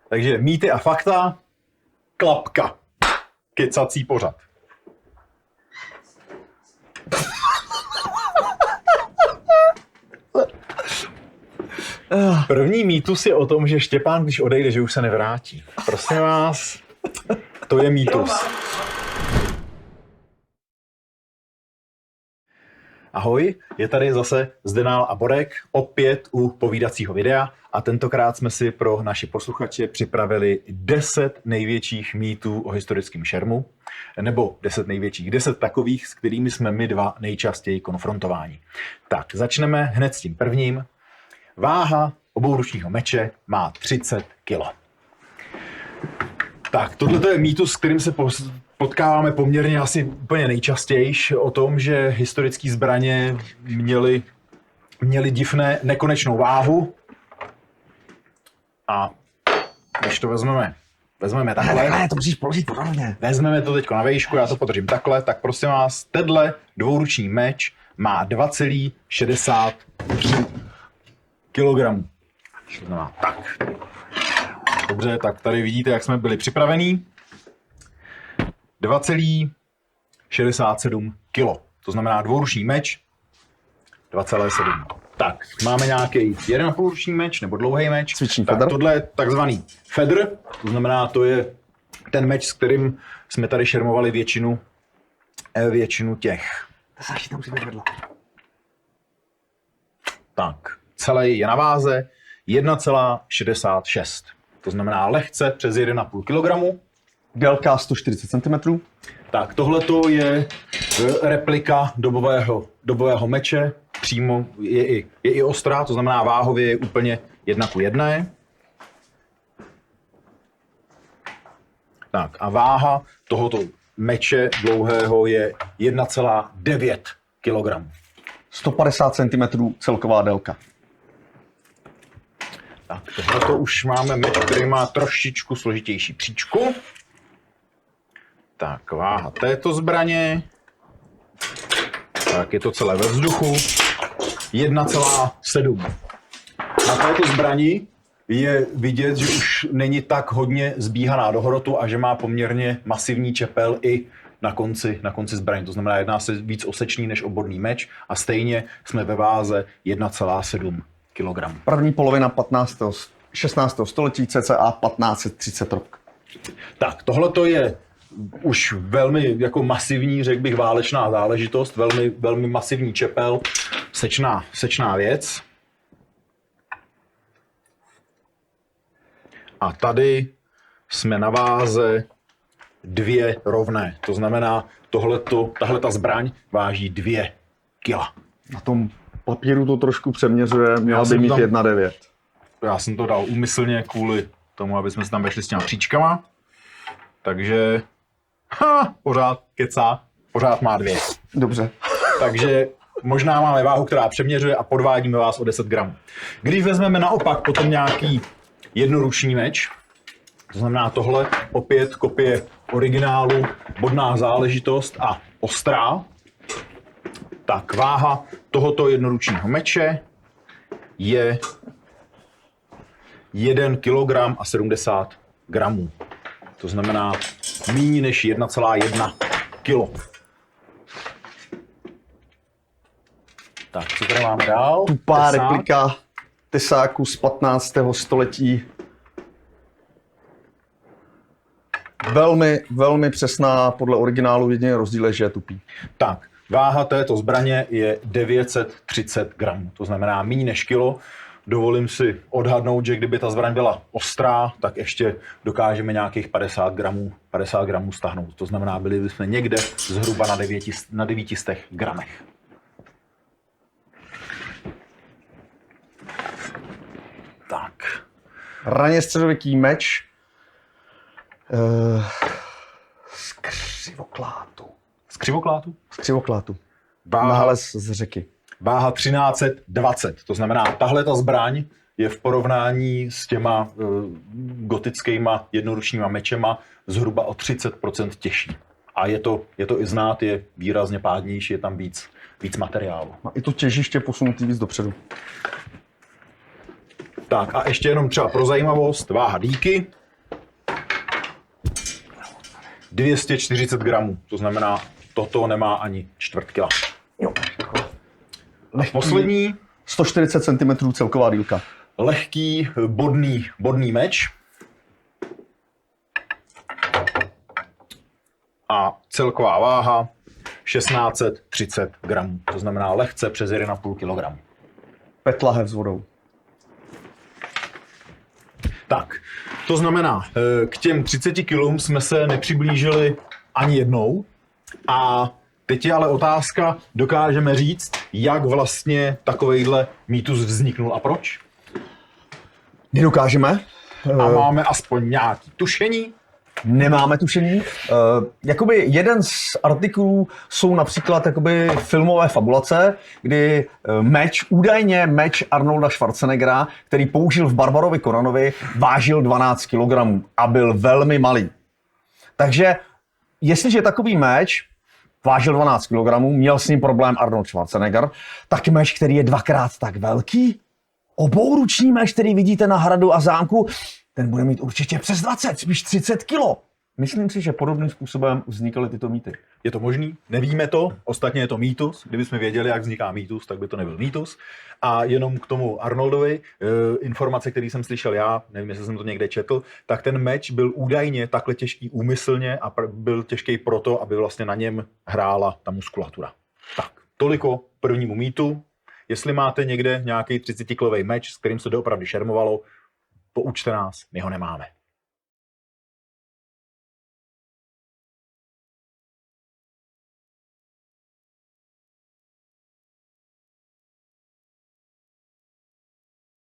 Takže mýty a fakta, klapka, kecací pořad. První mýtus je o tom, že Štěpán, když odejde, že už se nevrátí. Prosím vás, to je mýtus. Ahoj, je tady zase Zdenál a Borek, opět u povídacího videa a tentokrát jsme si pro naše posluchače připravili 10 největších mýtů o historickém šermu, nebo 10 takových, s kterými jsme my dva nejčastěji konfrontováni. Tak, začneme hned s tím prvním. Váha obouručního meče má 30 kg. Tak, tohle je mýtus, s kterým se potkáváme poměrně asi úplně nejčastěji, o tom, že historické zbraně měly divné nekonečnou váhu. A když to vezmeme takhle. Ne, to musíš položit pořádně. Vezmeme to teď na výšku, já to podržím takhle, tak prosím vás, tenhle dvouruční meč má 2,63 kg. Tak. Dobře, tak tady vidíte, jak jsme byli připravení. 2,67 kg. To znamená dvouruční meč 2,7. Tak, máme nějaký 1,5 ruční meč nebo dlouhý meč. Cvičný tak, fedr. tohle je takzvaný fedr, to znamená, to je ten meč, s kterým jsme tady šermovali většinu těch. Sáši, tam musí být vedle. Tak, celý je na váze 1,66. To znamená lehce přes 1,5 kg. Délka 140 cm. Tak, tohleto je replika dobového meče. Přímo je i ostrá, to znamená váhově je úplně 1:1. Tak a váha tohoto meče dlouhého je 1,9 kg. 150 cm celková délka. Tak, tohleto už máme meč, který má trošičku složitější příčku. Tak, váha této zbraně. Tak, je to celé ve vzduchu. 1,7. Na této zbrani je vidět, že už není tak hodně zbíhaná do hrotu a že má poměrně masivní čepel i na konci zbraně. To znamená, jedná se víc o sečný než o bodný meč a stejně jsme ve váze 1,7 kg. První polovina 16. století, cca 1530 rok. Tak, tohleto je už velmi jako masivní, řekl bych, válečná záležitost, velmi masivní čepel, sečná věc. A tady jsme na váze 2 rovné. To znamená, tahleta zbraň váží 2 kila. Na tom papíru to trošku přeměřuje, měla by mít 1,9. Já jsem to dal úmyslně kvůli tomu, aby jsme se tam vešli s těma příčkama. Takže pořád kecá, pořád má 2. Dobře. Takže možná máme váhu, která přeměřuje a podvádíme vás o 10 gramů. Když vezmeme naopak potom nějaký jednoruční meč, to znamená tohle opět kopie originálu, bodná záležitost a ostrá, tak váha tohoto jednoručního meče je 1 kg a 70 gramů. To znamená méně než 1,1 kg. Tak, co tady máme dál? Tupá replika tesáku z 15. století. Velmi přesná, podle originálu jediný rozdíl je, že je tupý. Tak, váha této zbraně je 930 gramů, to znamená méně než kilo. Dovolím si odhadnout, že kdyby ta zbraň byla ostrá, tak ještě dokážeme nějakých 50 gramů stáhnout. To znamená, byli bychom někde zhruba na 900 gramech. Tak. Raně středověký meč z křivoklátu. Z křivoklátu? Z křivoklátu. Váha, Nález z řeky. váha 1320. To znamená, tahle ta zbraň je v porovnání s těma gotickýma jednoručníma mečema zhruba o 30% těžší. A je to i znát, je výrazně pádnější, je tam víc materiálu. A i to těžiště posunutý víc dopředu. Tak a ještě jenom třeba pro zajímavost, váha dýky. 240 gramů, to znamená, toto nemá ani čtvrt kila. Jo. Poslední, 140 cm celková dílka. lehký bodný meč. A celková váha 1630 gramů, to znamená lehce přes 1,5 kg. PET lahev s vodou. Tak, to znamená, k těm 30 kilům jsme se nepřiblížili ani jednou. A teď je ale otázka, dokážeme říct, jak vlastně takovejhle mýtus vzniknul a proč? Nedokážeme. A máme aspoň nějaký tušení? Nemáme tušení. Jakoby jeden z artiklů jsou například jakoby filmové fabulace, kdy údajně meč Arnolda Schwarzeneggera, který použil v Barbarovi Koranovi, vážil 12 kg a byl velmi malý. Takže jestliže takový meč vážil 12 kg, měl s ním problém Arnold Schwarzenegger, tak meč, který je dvakrát tak velký, obouruční meč, který vidíte na hradu a zámku, ten bude mít určitě přes 20, spíš 30 kilo. Myslím si, že podobným způsobem vznikaly tyto mýty. Je to možný? Nevíme to, ostatně je to mýtus. Kdybychom věděli, jak vzniká mýtus, tak by to nebyl mýtus. A jenom k tomu Arnoldovi, informace, které jsem slyšel já, nevím, jestli jsem to někde četl, tak ten meč byl údajně takhle těžký úmyslně a byl těžký proto, aby vlastně na něm hrála ta muskulatura. Tak, toliko prvnímu mýtu. Jestli máte někde nějaký 30-kilový meč, s kterým se doopravdy šermovalo, poučte nás, my ho nemáme.